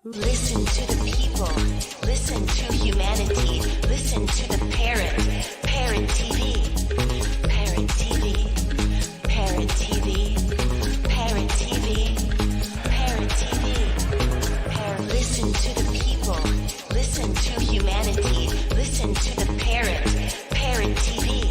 Listen to the people. Listen to humanity. Listen to the parrot. Parrot TV. Parrot TV. Parrot TV. Parrot TV. Parrot TV. Listen to the people. Listen to humanity. Listen to the parrot. Parrot TV.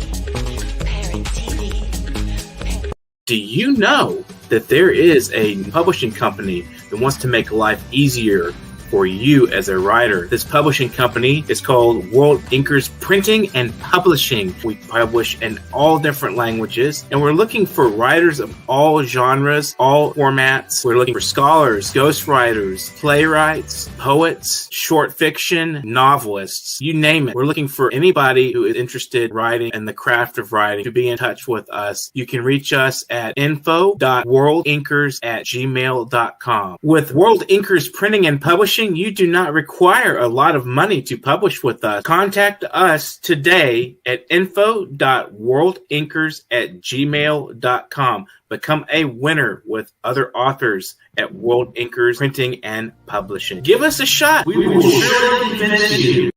Parrot TV. Do you know that there is a publishing company that wants to make life easier for you as a writer? This publishing company is called World Inkers Printing and Publishing. We publish in all different languages, and we're looking for writers of all genres, all formats. We're looking for scholars, ghostwriters, playwrights, poets, short fiction, novelists, you name it. We're looking for anybody who is interested in writing and the craft of writing to be in touch with us. You can reach us at info.worldinkers@gmail.com. With World Inkers Printing and Publishing, you do not require a lot of money to publish with us. Contact us today at info.worldinkers@gmail.com. Become a winner with other authors at World Inkers Printing and Publishing. Give us a shot. We will surely finish you.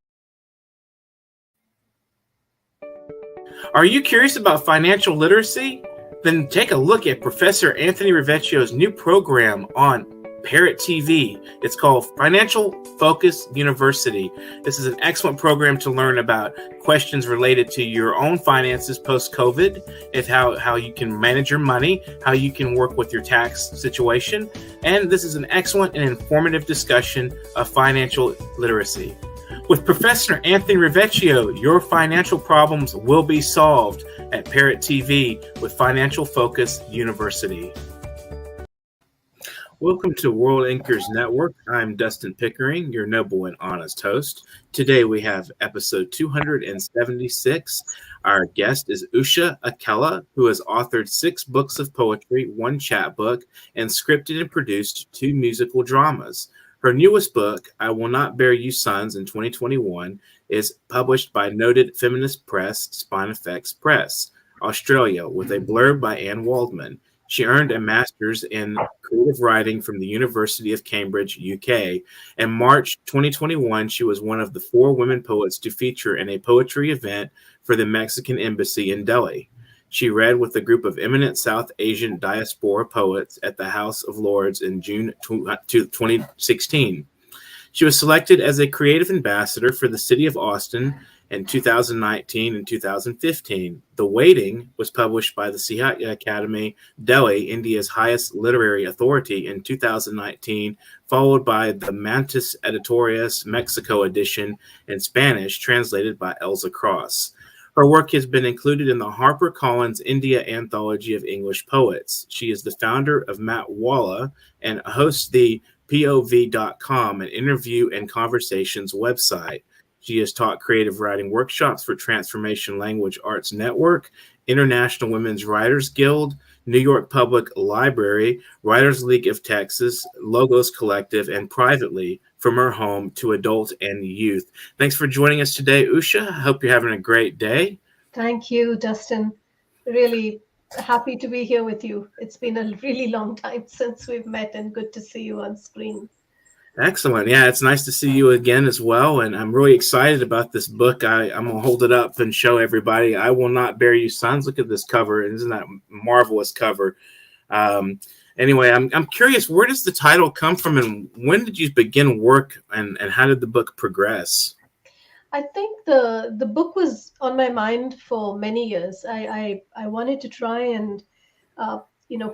Are you curious about financial literacy? Then take a look at Professor Anthony Rivecchio's new program on Parrot TV. It's called Financial Focus University. This is an excellent program to learn about questions related to your own finances post-COVID, and how you can manage your money, how you can work with your tax situation. And this is an excellent and informative discussion of financial literacy. With Professor Anthony Rivecchio, your financial problems will be solved at Parrot TV with Financial Focus University. Welcome to World Inkers Network. I'm Dustin Pickering, your noble and honest host. Today we have episode 276. Our guest is Usha Akella, who has authored 6 books of poetry, 1 chapbook, and scripted and produced 2 musical dramas. Her newest book, I Will Not Bear You Sons, in 2021, is published by noted feminist press, Spinifex Press, Australia, with a blurb by Anne Waldman. She earned a master's in creative writing from the University of Cambridge, UK. In March 2021, she was one of the 4 women poets to feature in a poetry event for the Mexican Embassy in Delhi. She read with a group of eminent South Asian diaspora poets at the House of Lords in June 2016. She was selected as a creative ambassador for the city of Austin in 2019 and 2015. The Waiting was published by the Sahitya Academy, Delhi, India's highest literary authority, in 2019, followed by the Mantis Editorias Mexico edition in Spanish, translated by Elza Cross. Her work has been included in the HarperCollins India Anthology of English Poets. She is the founder of Matt Walla and hosts the POV.com, an interview and conversations website. She has taught creative writing workshops for Transformation Language Arts Network, International Women's Writers Guild, New York Public Library, Writers League of Texas, Logos Collective, and privately from her home to adult and youth. Thanks for joining us today, Usha. I hope you're having a great day. Thank you, Dustin. Really happy to be here with you. It's been a really long time since we've met, and good to see you on screen. Excellent. Yeah, it's nice to see you again as well. And I'm really excited about this book. I'm going to hold it up and show everybody. I Will Not Bear You Sons. Look at this cover. Isn't that a marvelous cover? Anyway, I'm curious, where does the title come from, and when did you begin work, and how did the book progress? I think the book was on my mind for many years. I wanted to try and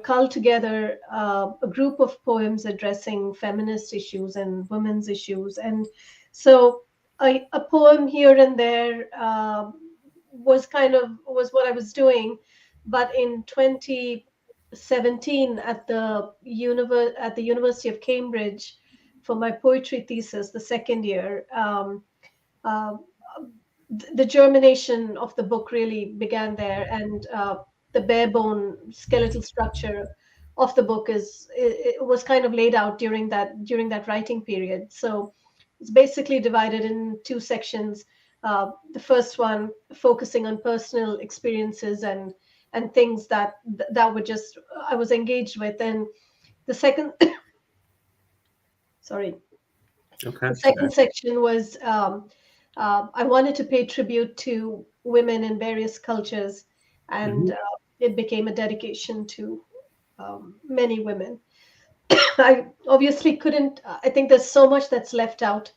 cull together a group of poems addressing feminist issues and women's issues. And so a poem here and there was what I was doing. But in 2017 at the University of Cambridge for my poetry thesis, the second year, the germination of the book really began there. And the bare bone skeletal structure of the book it was kind of laid out during that writing period. So it's basically divided in 2 sections. The first one focusing on personal experiences and things that were just I was engaged with, and the second Okay. The second section was I wanted to pay tribute to women in various cultures, and Mhm. it became a dedication to many women. I obviously couldn't. I think there's so much that's left out.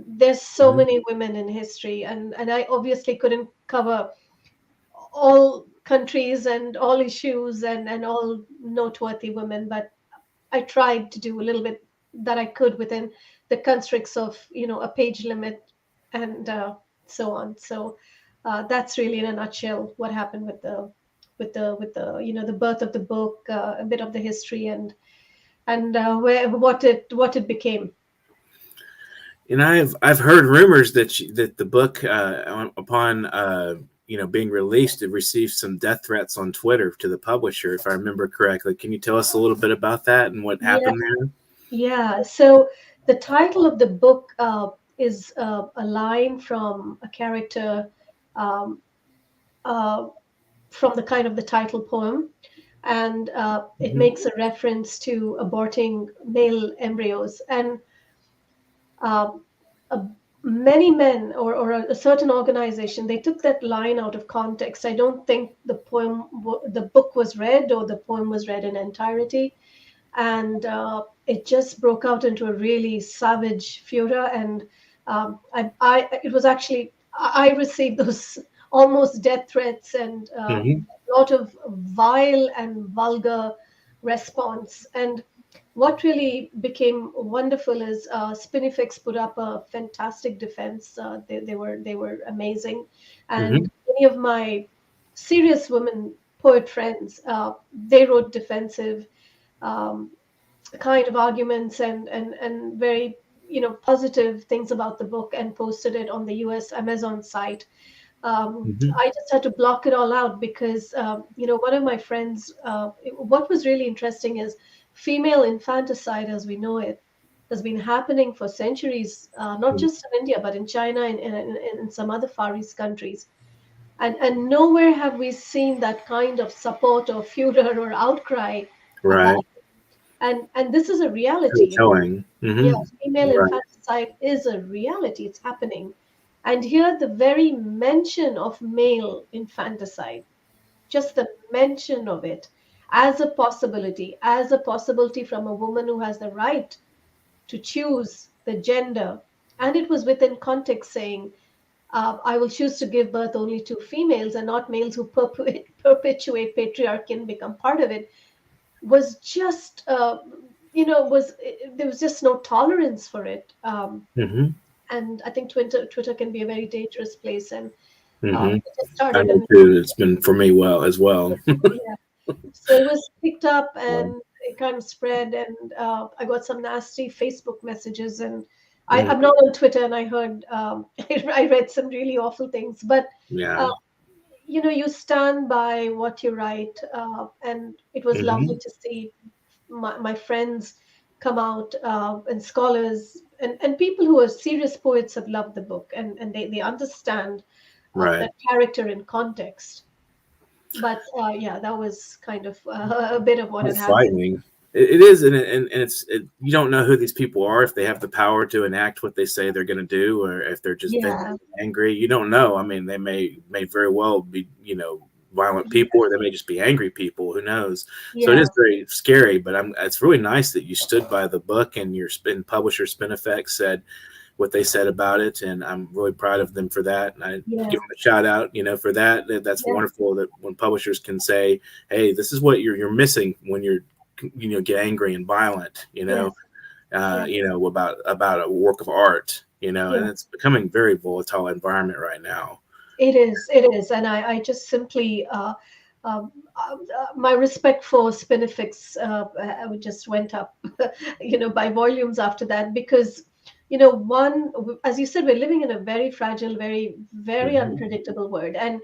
There's so Mhm. many women in history, and I obviously couldn't cover all countries and all issues and all noteworthy women, but I tried to do a little bit that I could within the constricts of a page limit and so on. So that's really in a nutshell what happened with the the birth of the book, a bit of the history, and where what it became. And I've heard rumors that that the book, upon being released, it received some death threats on Twitter to the publisher, if I remember correctly. Can you tell us a little bit about that and what Yeah, happened there? yeah. So the title of the book is a line from a character um, uh, from the kind of the title poem, and it Hmm. makes a reference to aborting male embryos. And uh, uh, many men or a certain organization, they took that line out of context. I don't think the book was read or the poem was read in entirety, and it just broke out into a really savage furor. And it was actually I received those almost death threats and Hmm. a lot of vile and vulgar response. And what really became wonderful is Spinifex put up a fantastic defense. They were amazing, and Hmm. many of my serious women poet friends, they wrote defensive um, kind of arguments and very positive things about the book and posted it on the US Amazon site. Hmm. I just had to block it all out because one of my friends. What was really interesting is female infanticide, as we know it, has been happening for centuries, not just in India but in China and in some other Far East countries. And nowhere have we seen that kind of support or furor or outcry about. Right. And this is a reality, Very telling. yeah, Hmm. female Right. infanticide is a reality. It's happening. And here the very mention of male infanticide, just the mention of it as a possibility from a woman who has the right to choose the gender. And it was within context saying, I will choose to give birth only to females and not males who perpetuate patriarchy and become part of it, was just was there was just no tolerance for it. Hmm. And I think Twitter can be a very dangerous place, and Hmm. it just I started. know too. It's been for me well as well. Yeah, so it was picked up Yeah. and it kind of spread, and I got some nasty Facebook messages, and Mm. I'm not on Twitter, and I heard I read some really awful things, but Yeah. uh, you stand by what you write, and it was lovely Hmm. to see my friends come out, and scholars and people who are serious poets have loved the book, and they understand Right. that character in context. But yeah, that was kind of a bit of what had It's happened. frightening. It is, and you don't know who these people are, if they have the power to enact what they say they're going to do, or if they're just venting Yeah, angry. You don't know. I mean, they may very well be violent people, or they may just be angry people. Who knows? So it yeah, is very scary. But it's really nice that you stood by the book, and your spin publisher Spinifex said what they said about it, and I'm really proud of them for that. And I yeah, give them a shout out, for that. That's yeah, wonderful that when publishers can say, "Hey, this is what you're missing when you're get angry and violent," yes, yeah, about a work of art, yeah. and it's becoming very volatile environment right now. It is, and I just simply my respect for Spinifex just went up, by volumes after that, because one, as you said, we're living in a very fragile, very very Hmm. unpredictable world, and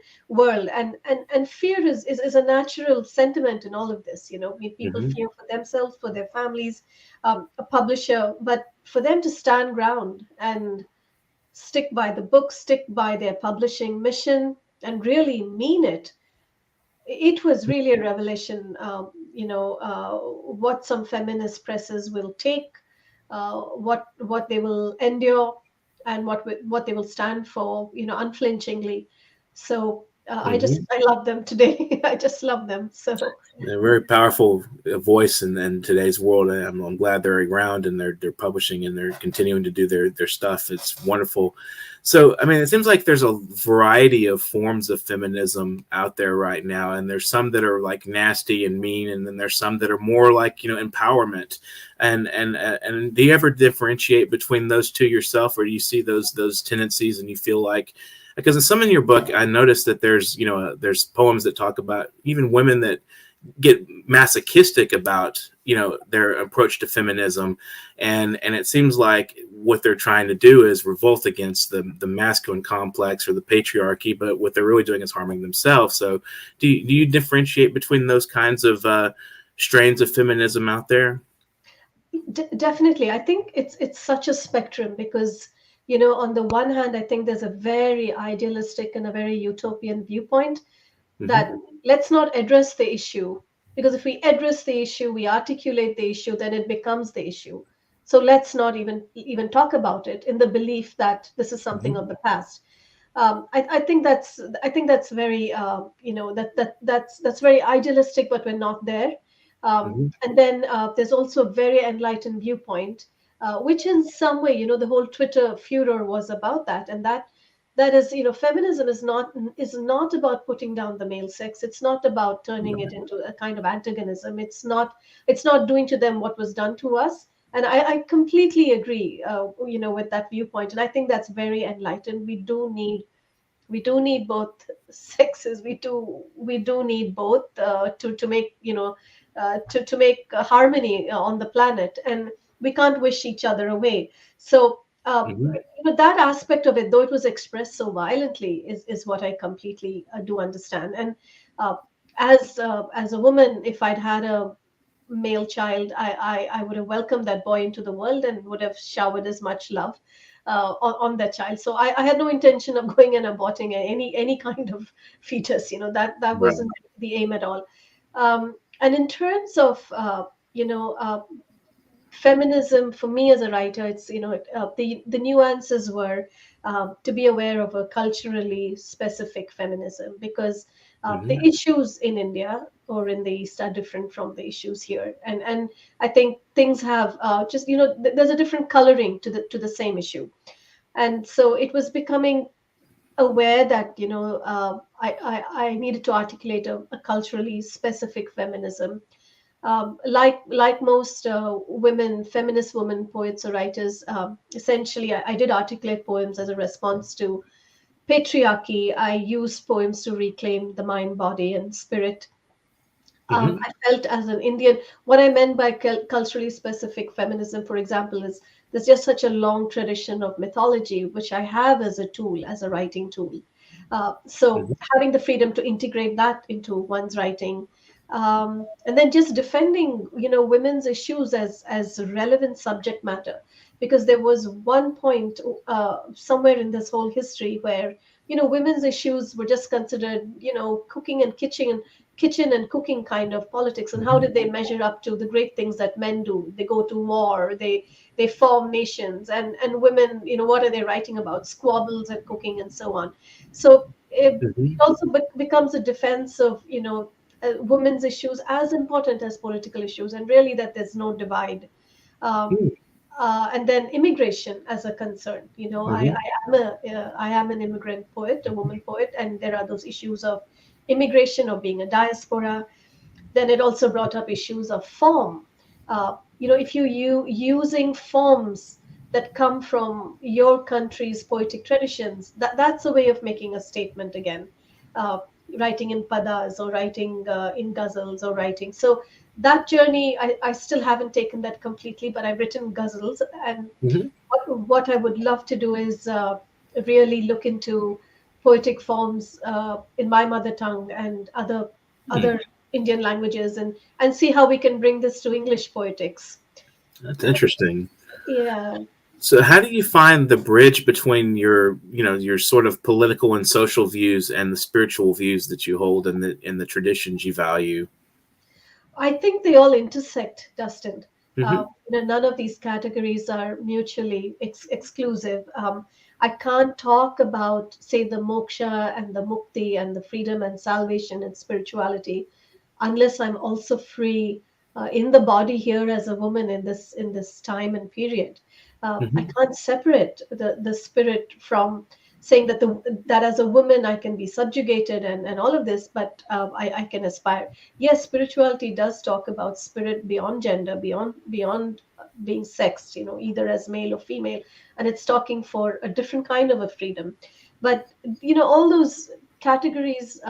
fear is a natural sentiment in all of this. People Hmm. fear for themselves, for their families, a publisher, but for them to stand ground and stick by the book, stick by their publishing mission, and really mean it. It was really a revelation. What some feminist presses will take what they will endure, and what they will stand for, unflinchingly. So I love them today. I just love them. So A very powerful voice in today's world. I'm glad they're around and they're publishing and they're continuing to do their stuff. It's wonderful. So, I mean, it seems like there's a variety of forms of feminism out there right now, and there's some that are like nasty and mean, and then there's some that are more like, empowerment. And do you ever differentiate between those two yourself, or do you see those tendencies and you feel like, because in some in your book, I noticed that there's poems that talk about even women that get masochistic about their approach to feminism, and it seems like what they're trying to do is revolt against the masculine complex or the patriarchy, but what they're really doing is harming themselves. So do you differentiate between those kinds of strains of feminism out there? Definitely, I think it's such a spectrum, because on the one hand, I think there's a very idealistic and a very utopian viewpoint that let's not address the issue, because if we address the issue, we articulate the issue, then it becomes the issue. So let's not even talk about it, in the belief that this is something of the past. I think that's very that's very idealistic, but we're not there. And then there's also a very enlightened viewpoint, which in some way, the whole Twitter furor was about that, and that is, feminism is not about putting down the male sex. It's not about turning it into a kind of antagonism. It's not doing to them what was done to us. And I completely agree, with that viewpoint. And I think that's very enlightened. We do need both sexes. We do need both to make to make harmony on the planet, and we can't wish each other away. So that aspect of it, though it was expressed so violently, is what I completely do understand. And as a woman, if I'd had a male child, I would have welcomed that boy into the world and would have showered as much love on that child. So I had no intention of going and aborting any kind of fetus. That wasn't the aim at all. And in terms of feminism, for me as a writer, it's the nuances were to be aware of a culturally specific feminism, because the issues in India or in the East are different from the issues here, and I think things have just there's a different coloring to the same issue, and so it was becoming aware that I needed to articulate a culturally specific feminism. Like most feminist women poets or writers, essentially I did articulate poems as a response to patriarchy. I used poems to reclaim the mind, body, and spirit. I felt, as an Indian, what I meant by culturally specific feminism, for example, is there's just such a long tradition of mythology, which I have as a tool, as a writing tool. So having the freedom to integrate that into one's writing, and then just defending, women's issues as relevant subject matter, because there was one point somewhere in this whole history where women's issues were just considered cooking and kitchen and cooking kind of politics, and how did they measure up to the great things that men do? They go to war, they form nations, and women, what are they writing about? Squabbles and cooking and so on. So it also becomes a defense of women's issues as important as political issues, and really that there's no divide. And then immigration as a concern. I am an immigrant poet, a woman poet, and there are those issues of immigration, of being a diaspora. Then it also brought up issues of form. If you using forms that come from your country's poetic traditions, that's a way of making a statement again. Writing in padas, or writing in ghazals, or writing. So that journey, I still haven't taken that completely, but I've written ghazals. And what I would love to do is really look into poetic forms in my mother tongue and other Indian languages, and see how we can bring this to English poetics. That's interesting. Yeah. So how do you find the bridge between your sort of political and social views and the spiritual views that you hold and the traditions you value? I think they all intersect, Dustin. Hmm. None of these categories are mutually exclusive. I can't talk about, say, the moksha and the mukti and the freedom and salvation and spirituality unless I'm also free in the body here as a woman in this time and period. I Hmm. can't separate the spirit from saying that that as a woman I can be subjugated and all of this, but I can aspire. Yes, spirituality does talk about spirit beyond gender, beyond being sexed, either as male or female, and it's talking for a different kind of a freedom. But all those categories,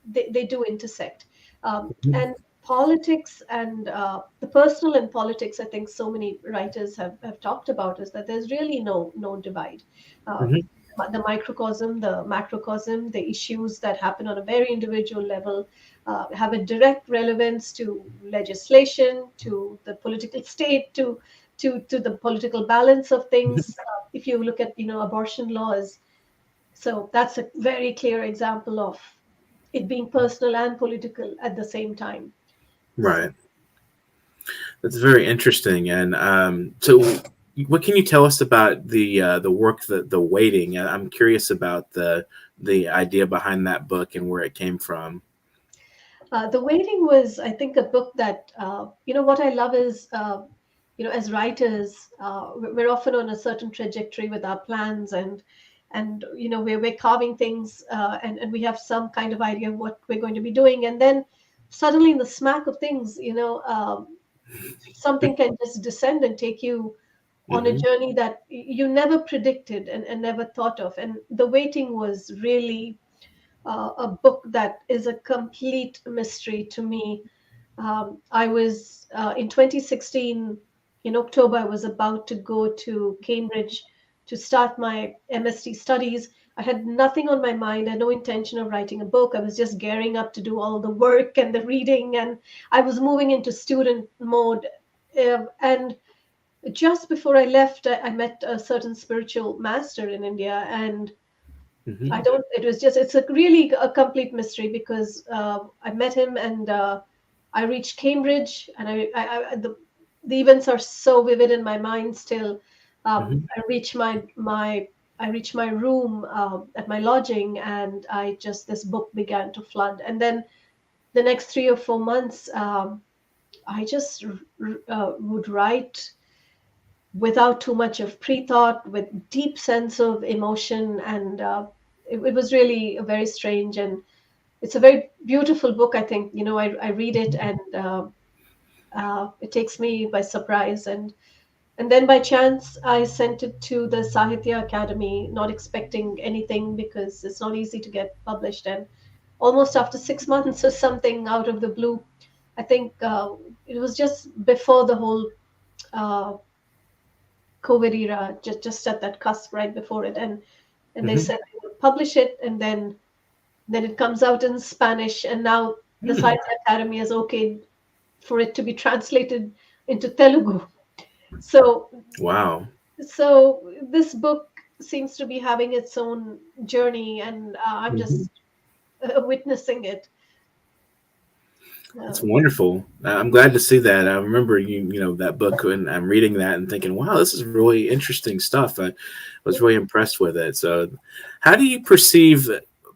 they do intersect. And politics and the personal and politics, I think so many writers have talked about, is that there's really no divide. Uh, Hmm. the microcosm, the macrocosm, the issues that happen on a very individual level have a direct relevance to legislation, to the political state, to the political balance of things. If you look at abortion laws, so that's a very clear example of it being personal and political at the same time. So, Right. That's very interesting. And so, what can you tell us about the work, the waiting? I'm curious about the idea behind that book and where it came from. The Waiting was, I think, a book that, what I love is, as writers, we're often on a certain trajectory with our plans and we're carving things and we have some kind of idea of what we're going to be doing. And then suddenly in the smack of things, something can just descend and take you on a Hmm. journey that you never predicted and never thought of. And The Waiting was really a book that is a complete mystery to me. I was in 2016 in October. I was about to go to Cambridge to start my MSc studies. I had nothing on my mind. I had no intention of writing a book. I was just gearing up to do all the work and the reading, and I was moving into student mode. And just before I left, I met a certain spiritual master in India, and Hmm. I don't. It was just. It's a really a complete mystery because I met him and I reached Cambridge, and the events are so vivid in my mind still. Hmm. I reached I reached my room at my lodging, and I just this book began to flood. And then the next 3 or 4 months, I just would write without too much of pre-thought, with deep sense of emotion, and it was really a very strange, and it's a very beautiful book. I think I read it and it takes me by surprise, and then by chance I sent it to the Sahitya Academy, not expecting anything because it's not easy to get published, and almost after 6 months or something out of the blue, I think it was just before the whole uh, COVID era, just at that cusp right before it, and they Hmm. said they would publish it, and then it comes out in Spanish, and now the Hmm. Science Academy has okayed for it to be translated into Telugu. So Wow. so this book seems to be having its own journey, and I'm Hmm. just witnessing it. That's Yeah. wonderful. I'm glad to see that. I remember that book, and I'm reading that and thinking, wow, this is really interesting stuff. I was really impressed with it. So, how do you perceive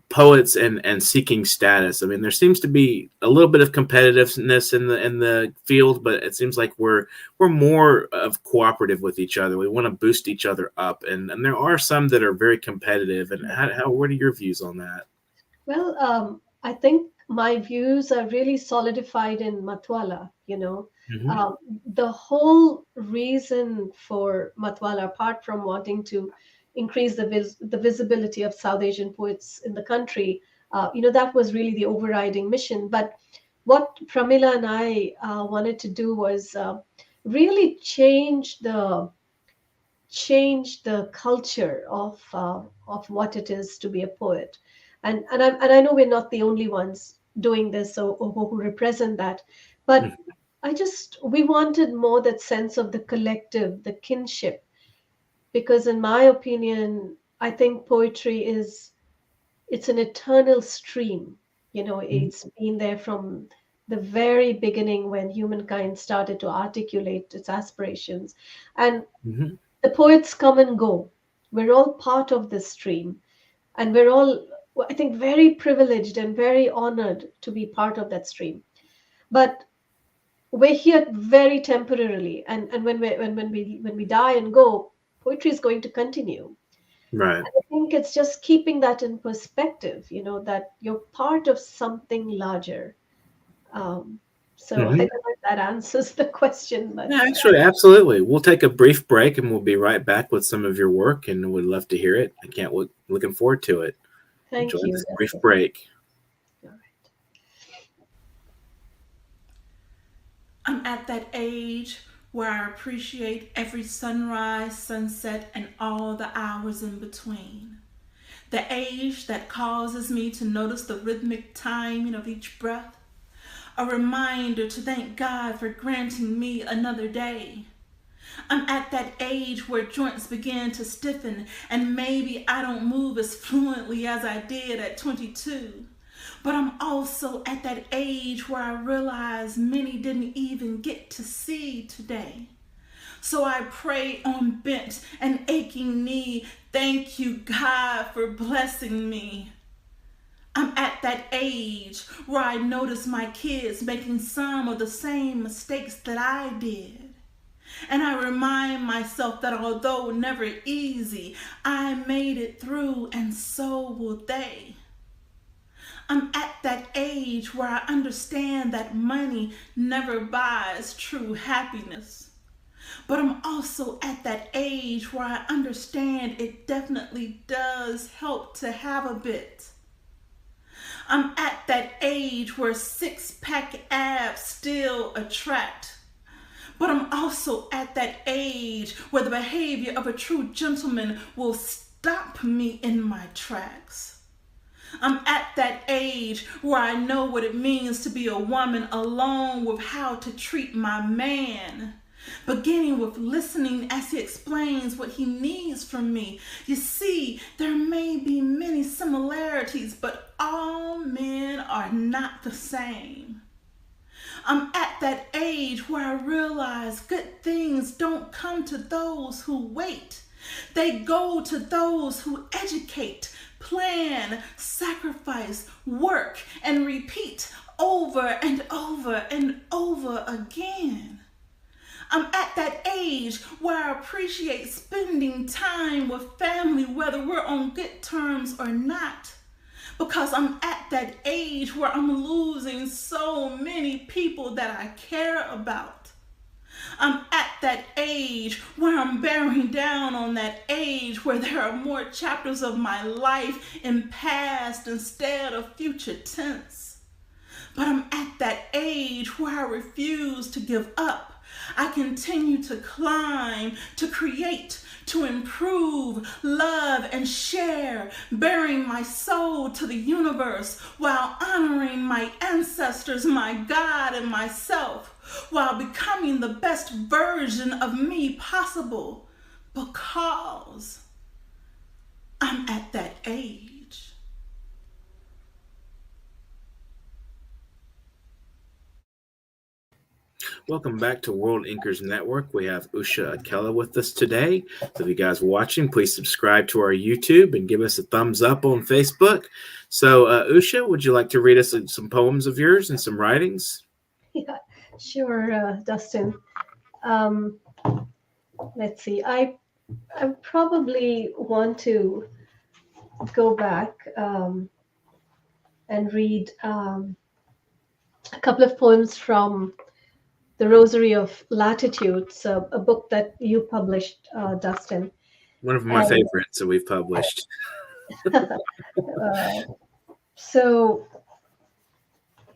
poets and seeking status? I mean, there seems to be a little bit of competitiveness in the field, but it seems like we're more of cooperative with each other. We want to boost each other up, and there are some that are very competitive. And how what are your views on that? Well, I think my views are really solidified in Matwala. Hmm. Um, the whole reason for Matwala, apart from wanting to increase the visibility of South Asian poets in the country, that was really the overriding mission. But what Pramila and I wanted to do was really change the culture of what it is to be a poet, and I know we're not the only ones doing this or who represent that, but I just we wanted more that sense of the collective, the kinship, because in my opinion, I think poetry is it's an eternal stream. It's been there from the very beginning when humankind started to articulate its aspirations. And Hmm. the poets come and go. We're all part of this stream, and we're all, I think, very privileged and very honored to be part of that stream. But we're here very temporarily, and when we die and go, poetry is going to continue. Right. I think it's just keeping that in perspective, that you're part of something larger. Um, so I Hmm. don't know if that answers the question, but Yeah, actually, absolutely. We'll take a brief break and we'll be right back with some of your work, and we'd love to hear it. I can't looking forward to it. Enjoy thank you, this brief Dustin. break. All right. I'm at that age where I appreciate every sunrise, sunset, and all the hours in between. The age that causes me to notice the rhythmic timing of each breath. A reminder to thank God for granting me another day. I'm at that age where joints begin to stiffen and maybe I don't move as fluently as I did at 22. But I'm also at that age where I realize many didn't even get to see today. So I pray on bent and aching knee, thank you, God, for blessing me. I'm at that age where I notice my kids making some of the same mistakes that I did. And I remind myself that although never easy, I made it through and so will they. I'm at that age where I understand that money never buys true happiness. But I'm also at that age where I understand it definitely does help to have a bit. I'm at that age where six-pack abs still attract. But I'm also at that age where the behavior of a true gentleman will stop me in my tracks. I'm at that age where I know what it means to be a woman alone with how to treat my man. Beginning with listening as he explains what he needs from me. You see, there may be many similarities, but all men are not the same. I'm at that age where I realize good things don't come to those who wait. They go to those who educate, plan, sacrifice, work, and repeat over and over and over again. I'm at that age where I appreciate spending time with family, whether we're on good terms or not. Because I'm at that age where I'm losing so many people that I care about. I'm at that age where I'm bearing down on that age where there are more chapters of my life in past instead of future tense. But I'm at that age where I refuse to give up. I continue to climb, to create, to improve, love, and share, bearing my soul to the universe while honoring my ancestors, my God, and myself, while becoming the best version of me possible, because I'm at that age. Welcome back to World Inkers Network. We have Usha Akella with us today. So if you guys are watching, please subscribe to our YouTube and give us a thumbs up on Facebook. So, Usha, would you like to read us some poems of yours and some writings? Yeah, sure, Dustin. Um, let's see. I probably want to go back and read a couple of poems from The Rosary of Latitudes, a book that you published, Dustin. One of my And favorites that we've published. uh, so,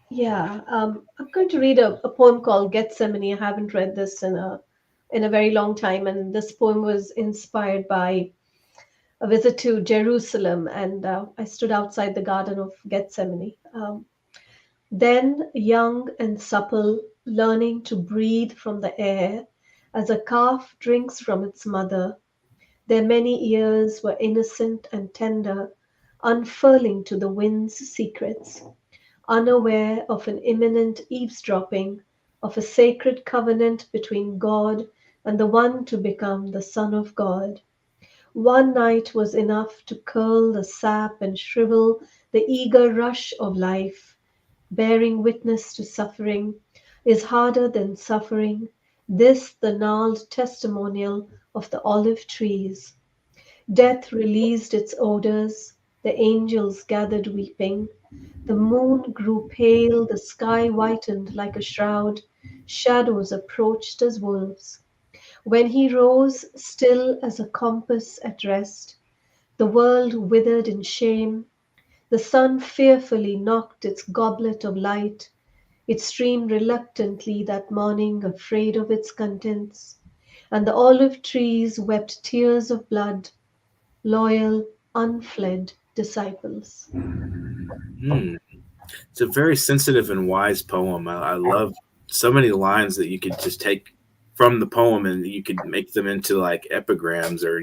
yeah, I'm going to read a poem called Gethsemane. I haven't read this in a very long time, and this poem was inspired by a visit to Jerusalem, and I stood outside the Garden of Gethsemane. Then, young and supple, learning to breathe from the air, as a calf drinks from its mother, their many years were innocent and tender, unfurling to the wind's secrets. unaware of an imminent eavesdropping, of a sacred covenant between God and the one to become the Son of God. One night was enough to curl the sap and shrivel the eager rush of life. Bearing witness to suffering is harder than suffering. This the gnarled testimonial of the olive trees. Death released its odors. The angels gathered weeping. The moon grew pale. The sky whitened like a shroud. Shadows approached as wolves. When he rose, still as a compass at rest, the world withered in shame. The sun fearfully knocked its goblet of light. It streamed reluctantly that morning, afraid of its contents. And the olive trees wept tears of blood, loyal, unfled disciples. Hmm. It's a very sensitive and wise poem. I love so many lines that you could just take from the poem and you could make them into like epigrams, or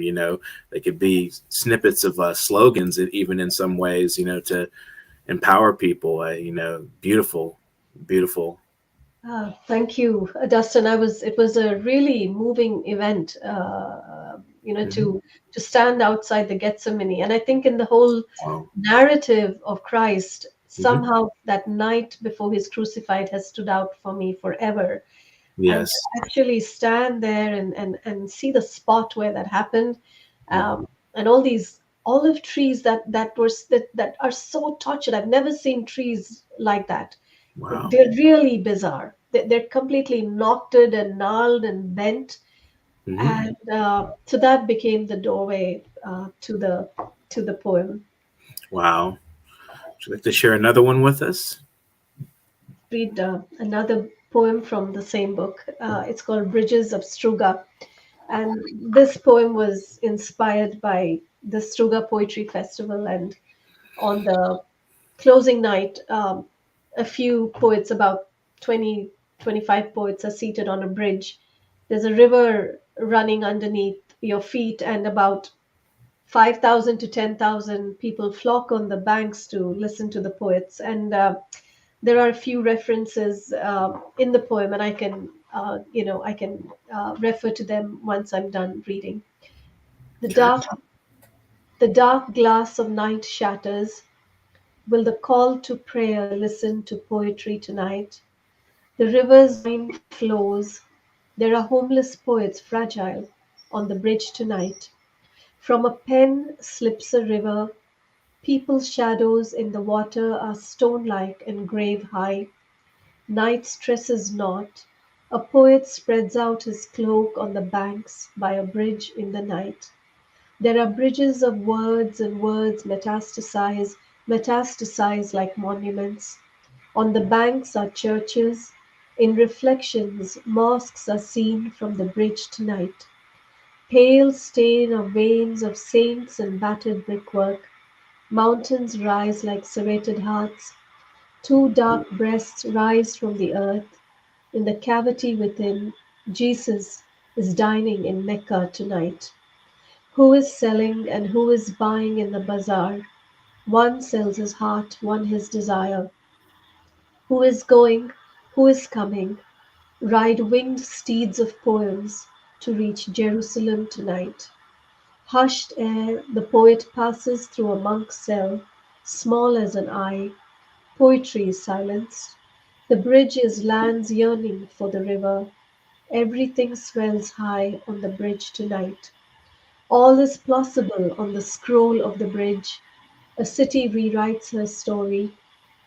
they could be snippets of slogans, even in some ways, to empower people. Beautiful, beautiful. Thank you, Dustin. It was a really moving event, Mhm. to stand outside the Gethsemane. And I think in the whole Wow. narrative of Christ, Mhm. somehow that night before he's crucified has stood out for me forever. And to Yes. actually stand there and see the spot where that happened, Mhm. and all these olive trees that are so touched. I've never seen trees like that. Wow. They're really bizarre. They're completely knotted and gnarled and bent, Mhm. and so that became the doorway to the poem. Wow. Would you like to share another one with us? Read another poem from the same book. It's called Bridges of Struga, and this poem was inspired by the Struga Poetry Festival. And on the closing night, a few poets, about 20, 25 poets, are seated on a bridge. There's a river running underneath your feet, and about 5,000 to 10,000 people flock on the banks to listen to the poets. And there are a few references in the poem, and I can refer to them once I'm done reading. The Okay. the dark glass of night shatters. Will the call to prayer listen to poetry tonight? The river's wine flows. There are homeless poets fragile on the bridge tonight. From a pen slips a river. People's shadows in the water are stone-like and grave-high. Night stresses not. A poet spreads out his cloak on the banks by a bridge in the night. There are bridges of words, and words metastasize like monuments. On the banks are churches. In reflections, mosques are seen from the bridge tonight. Pale stain of veins of saints and battered brickwork. Mountains rise like serrated hearts. Two dark breasts rise from the earth. In the cavity within, Jesus is dining in Mecca tonight. Who is selling and who is buying in the bazaar? One sells his heart, one his desire. Who is going? Who is coming? Ride winged steeds of poems to reach Jerusalem tonight. Hushed air, the poet passes through a monk's cell, small as an eye. Poetry is silenced. The bridge is land's yearning for the river. Everything swells high on the bridge tonight. All is plausible on the scroll of the bridge. A city rewrites her story.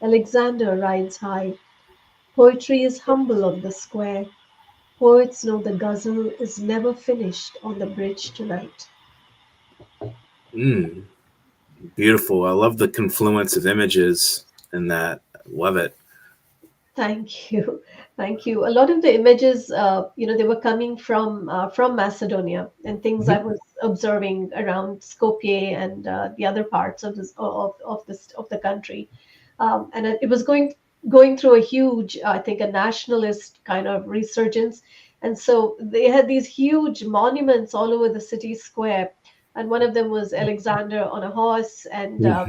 Alexander rides high. Poetry is humble on the square. Poets know the ghazal is never finished on the bridge tonight. Mm, beautiful. I love the confluence of images in that. Love it. Thank you, thank you. A lot of the images, they were coming from Macedonia, and things I Mhm. was observing around Skopje and the other parts of the country, and it was going through a huge, I think, a nationalist kind of resurgence, and so they had these huge monuments all over the city square, and one of them was Alexander on a horse, and uh,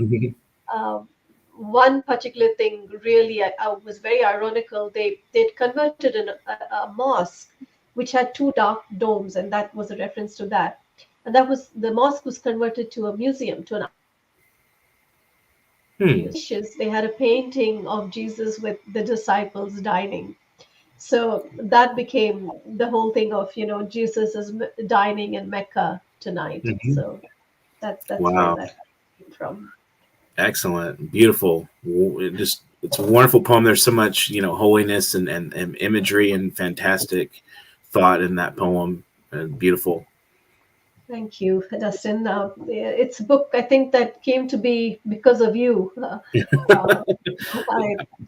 one particular thing really I was very ironical. They'd converted a mosque which had two dark domes, and that was a reference to that. And that was the mosque was converted to a museum, to an Hmm. museum. They had a painting of Jesus with the disciples dining. So that became the whole thing of, Jesus is dining in Mecca tonight. Mhm. So that's where Wow. that came from. Excellent. Beautiful. It's a wonderful poem. There's so much, holiness and imagery and fantastic thought in that poem. Beautiful. Thank you, Dustin. It's a book I think that came to be because of you. Uh,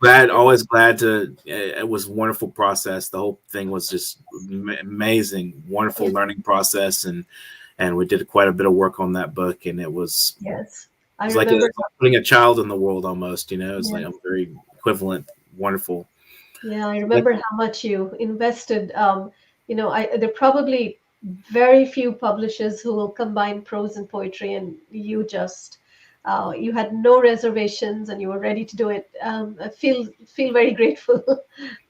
I, Always glad to. It was a wonderful process. The whole thing was just amazing, wonderful yes, learning process, and we did quite a bit of work on that book, and it was yes, it I was like remember. putting a child in the world almost. It's like Yes, I'm very equivalent, wonderful. yeah, I remember how much you invested. There are probably very few publishers who will combine prose and poetry, and you had no reservations, and you were ready to do it. I feel very grateful.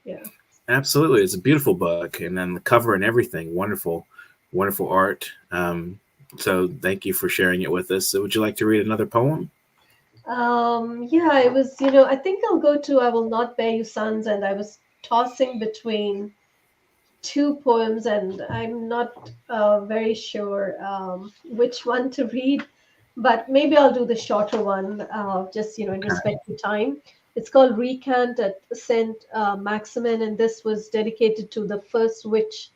Yeah. Absolutely, it's a beautiful book, and then the cover and everything, wonderful, wonderful art. So thank you for sharing it with us. So would you like to read another poem? Yeah, it was, I think I'll go to I Will Not Bear You Sons, and I was tossing between two poems, and I'm not very sure which one to read, but maybe I'll do the shorter one, just, in respect to time. It's called Recant at Saint Maximin, and this was dedicated to the first witch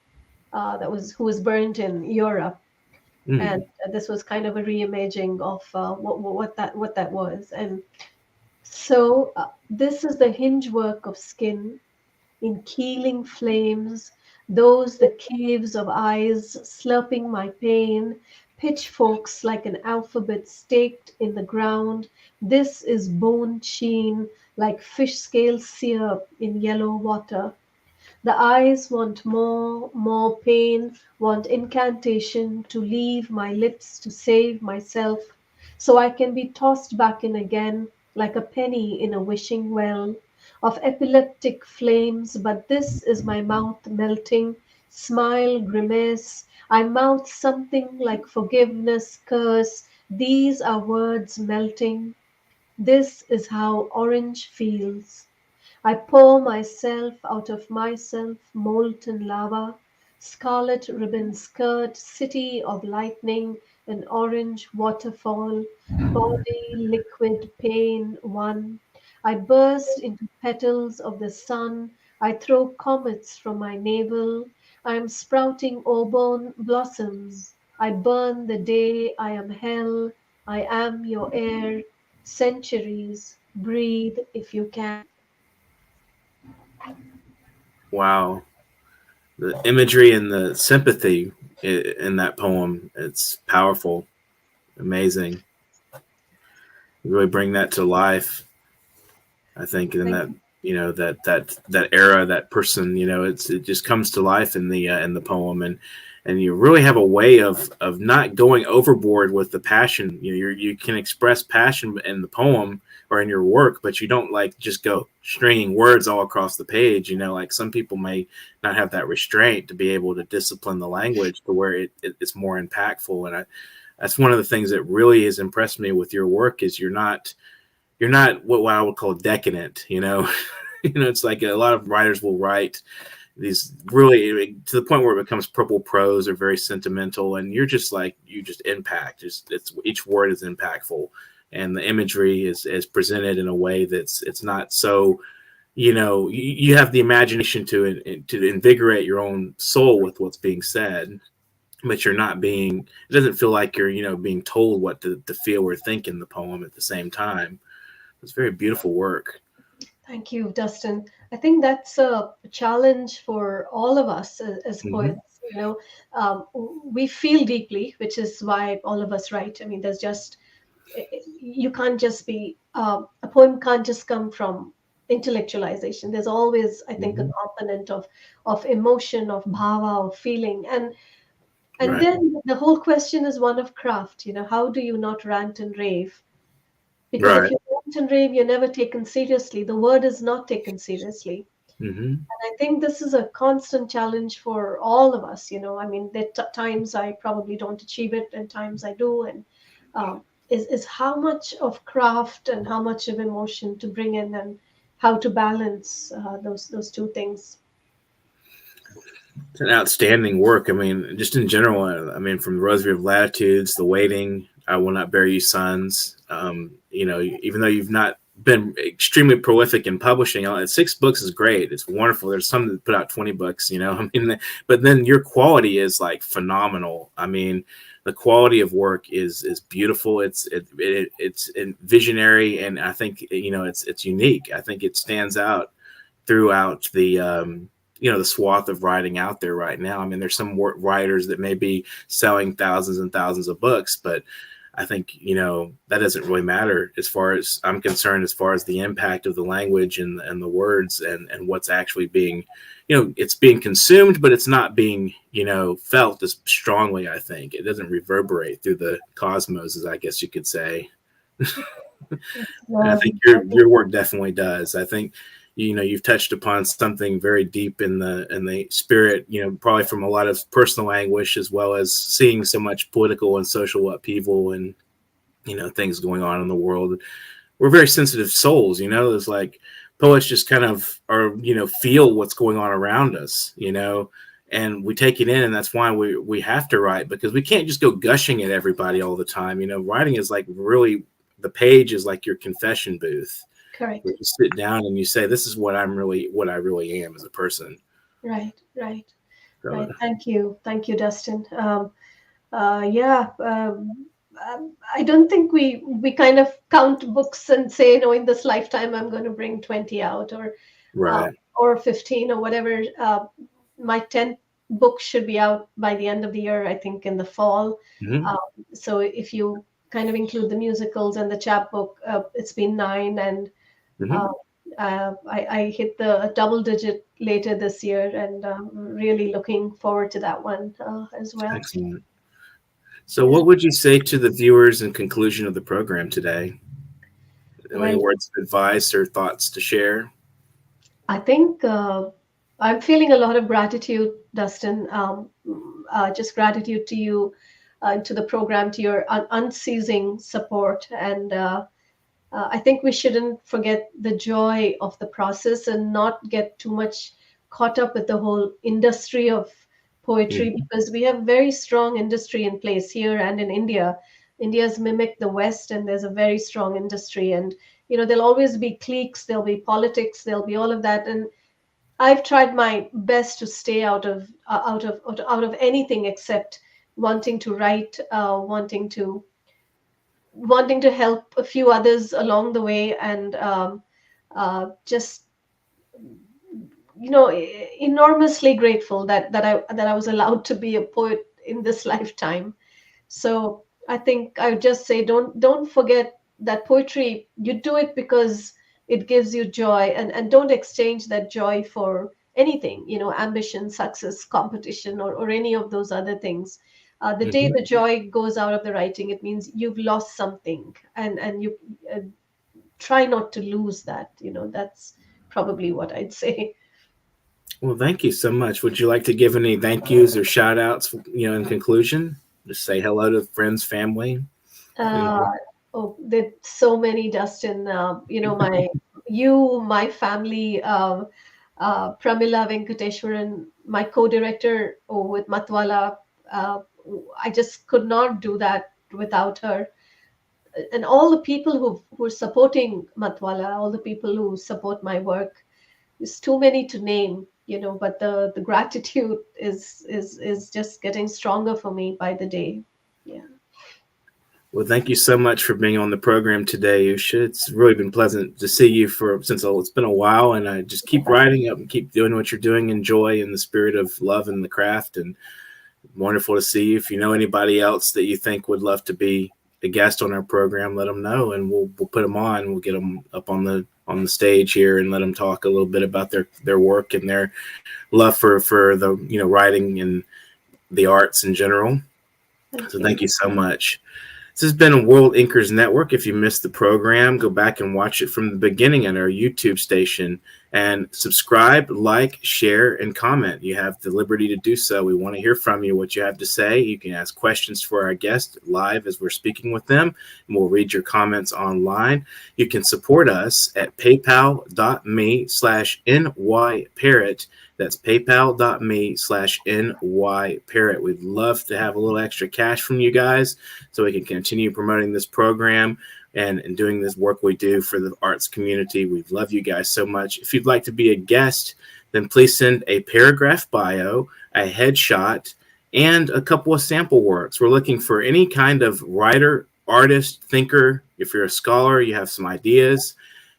who was burnt in Europe. And Mm, this was kind of a reimaging of what that was. And so this is the hinge work of skin in keeling flames, those the caves of eyes slurping my pain, pitchforks like an alphabet staked in the ground. This is bone sheen like fish scale sear in yellow water. The eyes want more, more pain, want incantation to leave my lips to save myself, so I can be tossed back in again like a penny in a wishing well of epileptic flames. But this is my mouth melting, smile, grimace. I mouth something like forgiveness, curse. These are words melting. This is how orange feels. I pour myself out of myself, molten lava, scarlet ribbon skirt, city of lightning, an orange waterfall, body, liquid, pain, one. I burst into petals of the sun. I throw comets from my navel. I am sprouting auburn blossoms. I burn the day I am hell. I am your air. Centuries, breathe if you can. wow, the imagery and the sympathy in that poem, it's powerful, amazing. You really bring that to life. I think in Thank that that era, that person, it just comes to life in the poem, and you really have a way of not going overboard with the passion. You can express passion in the poem or in your work, but you don't like just go stringing words all across the page. Like some people may not have that restraint to be able to discipline the language to where it's more impactful. And that's one of the things that really has impressed me with your work is you're not what I would call decadent. It's like a lot of writers will write these really to the point where it becomes purple prose or very sentimental, and you're just like you just impact. It's each word is impactful, and the imagery is presented in a way it's not so. You have the imagination to invigorate your own soul with what's being said, but you're not being. It doesn't feel like you're being told what to feel or think in the poem at the same time. It's very beautiful work. Thank you, Dustin. I think that's a challenge for all of us as Hmm. poets. We feel deeply, which is why all of us write. I mean, you can't just be, a poem can't just come from intellectualization. There's always, I think, a Hmm. component of emotion, of bhava, of feeling. And Right. then the whole question is one of craft. How do you not rant and rave? Because if Right. you're and rave, you're never taken seriously. The word is not taken seriously. Mm-hmm. And I think this is a constant challenge for all of us. I mean, there are times I probably don't achieve it, and times I do. And is how much of craft and how much of emotion to bring in, and how to balance those two things. It's an outstanding work. I mean, just in general, I mean, from the Rosary of Latitudes, The Waiting, I Will Not Bear You Sons, even though you've not been extremely prolific in publishing, 6 books is great. It's wonderful. There's some that put out 20 books, I mean, but then your quality is like phenomenal. I mean, the quality of work is beautiful. It's visionary, and I think it's unique. I think it stands out throughout the swath of writing out there right now. I mean, there's some writers that may be selling thousands and thousands of books, but I think, that doesn't really matter as far as I'm concerned, as far as the impact of the language and the words and what's actually being, it's being consumed, but it's not being, felt as strongly. I think it doesn't reverberate through the cosmos, as I guess you could say. I think your work definitely does. I think, you've touched upon something very deep in the spirit, probably from a lot of personal anguish, as well as seeing so much political and social upheaval and, things going on in the world. We're very sensitive souls, there's like poets just kind of are, feel what's going on around us, and we take it in. And that's why we have to write, because we can't just go gushing at everybody all the time. Writing is like really, the page is like your confession booth. Correct. You sit down and you say, this is what I really am as a person. Right. So, Right. Thank you, Dustin. I don't think we kind of count books and say, in this lifetime I'm going to bring 20 out, or right, or 15 or whatever. My 10th book should be out by the end of the year, I think, in the fall. Mm-hmm. So if you kind of include the musicals and the chapbook, it's been 9, and Mm-hmm. I hit the double digit later this year, and really looking forward to that one as well. Excellent. So what would you say to the viewers in conclusion of the program today? Any words of advice or thoughts to share? I think I'm feeling a lot of gratitude, Dustin. Just gratitude to you, to the program, to your unceasing support. And I think we shouldn't forget the joy of the process and not get too much caught up with the whole industry of poetry, because we have very strong industry in place here and in India. India's mimicked the West, and there's a very strong industry. And there'll always be cliques, there'll be politics, there'll be all of that. And I've tried my best to stay out of anything except wanting to write, wanting to help a few others along the way, and just enormously grateful that I was allowed to be a poet in this lifetime. So I think I would just say, don't forget that poetry, you do it because it gives you joy, and don't exchange that joy for anything, ambition, success, competition, or any of those other things. The day the joy goes out of the writing, it means you've lost something, and you try not to lose that. That's probably what I'd say. Well, thank you so much. Would you like to give any thank yous or shout outs, in conclusion? Just say hello to friends, family. There's so many, Dustin. My family, Pramila Venkateshwaran, my co-director with Matwala. I just could not do that without her. And all the people who are supporting Matwala, all the people who support my work, there's too many to name, but the gratitude is just getting stronger for me by the day. Yeah. Well, thank you so much for being on the program today, Usha. It's really been pleasant to see you since it's been a while, and I just keep writing up and keep doing what you're doing in joy and the spirit of love and the craft. And wonderful to see you. If you know anybody else that you think would love to be a guest on our program, let them know, and we'll put them on. We'll get them up on the stage here and let them talk a little bit about their work and their love for the writing and the arts in general. Thank you so much. This has been World Inkers Network. If you missed the program, go back and watch it from the beginning at our YouTube station. And subscribe, like, share, and comment. You have the liberty to do so. We want to hear from you, what you have to say. You can ask questions for our guests live as we're speaking with them, and we'll read your comments online. You can support us at paypal.me/nyparrot. That's paypal.me/nyparrot. We'd love to have a little extra cash from you guys so we can continue promoting this program and doing this work we do for the arts community. We love you guys so much. If you'd like to be a guest, then please send a paragraph bio, a headshot, and a couple of sample works. We're looking for any kind of writer, artist, thinker. If you're a scholar, you have some ideas,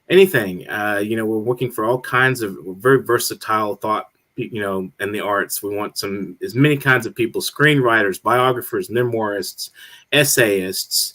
anything. We're looking for all kinds of very versatile thought, in the arts. We want as many kinds of people: screenwriters, biographers, memoirists, essayists,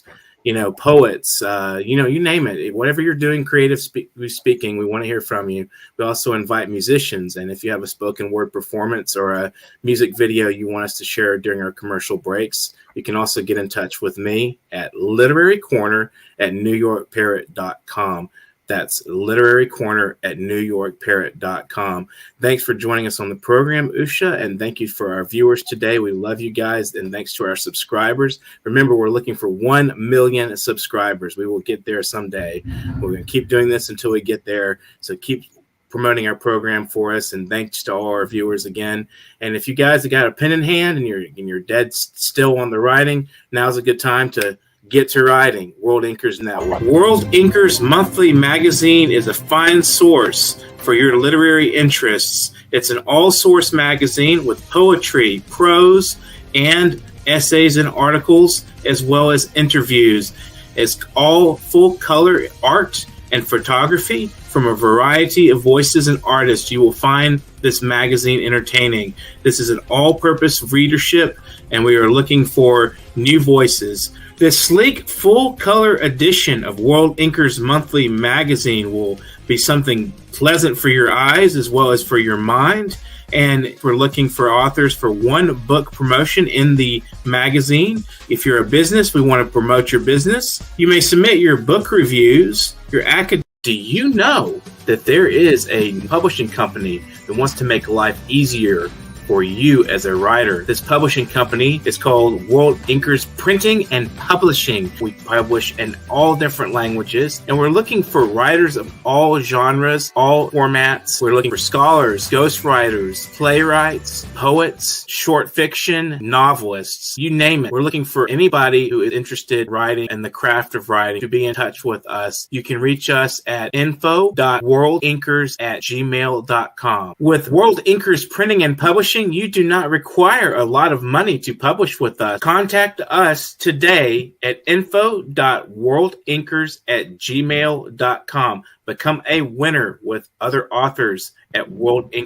poets, you name it. Whatever you're doing, creative speaking, we want to hear from you. We also invite musicians. And if you have a spoken word performance or a music video you want us to share during our commercial breaks, you can also get in touch with me at literarycorner@newyorkparrot.com. That's literarycorner@newyorkparrot.com. Thanks for joining us on the program, Usha, and thank you for our viewers today. We love you guys, and thanks to our subscribers. Remember, we're looking for 1 million subscribers. We will get there someday. We're going to keep doing this until we get there, so keep promoting our program for us, and thanks to all our viewers again. And if you guys have got a pen in hand and you're dead still on the writing, now's a good time to get to writing. World Inkers Network. World Inkers Monthly Magazine is a fine source for your literary interests. It's an all-source magazine with poetry, prose, and essays and articles, as well as interviews. It's all full-color art and photography from a variety of voices and artists. You will find this magazine entertaining. This is an all-purpose readership, and we are looking for new voices. This sleek, full-color edition of World Inkers Monthly Magazine will be something pleasant for your eyes as well as for your mind. And we're looking for authors for one book promotion in the magazine. If you're a business, we want to promote your business. You may submit your book reviews, your academic. Do you know that there is a publishing company that wants to make life easier for you as a writer? This publishing company is called World Inkers Printing and Publishing. We publish in all different languages, and we're looking for writers of all genres, all formats. We're looking for scholars, ghostwriters, playwrights, poets, short fiction, novelists, you name it. We're looking for anybody who is interested in writing and the craft of writing to be in touch with us. You can reach us at info.worldinkers@gmail.com. With World Inkers Printing and Publishing, you do not require a lot of money to publish with us. Contact us today at info.worldinkers@gmail.com. Become a winner with other authors at World Inkers.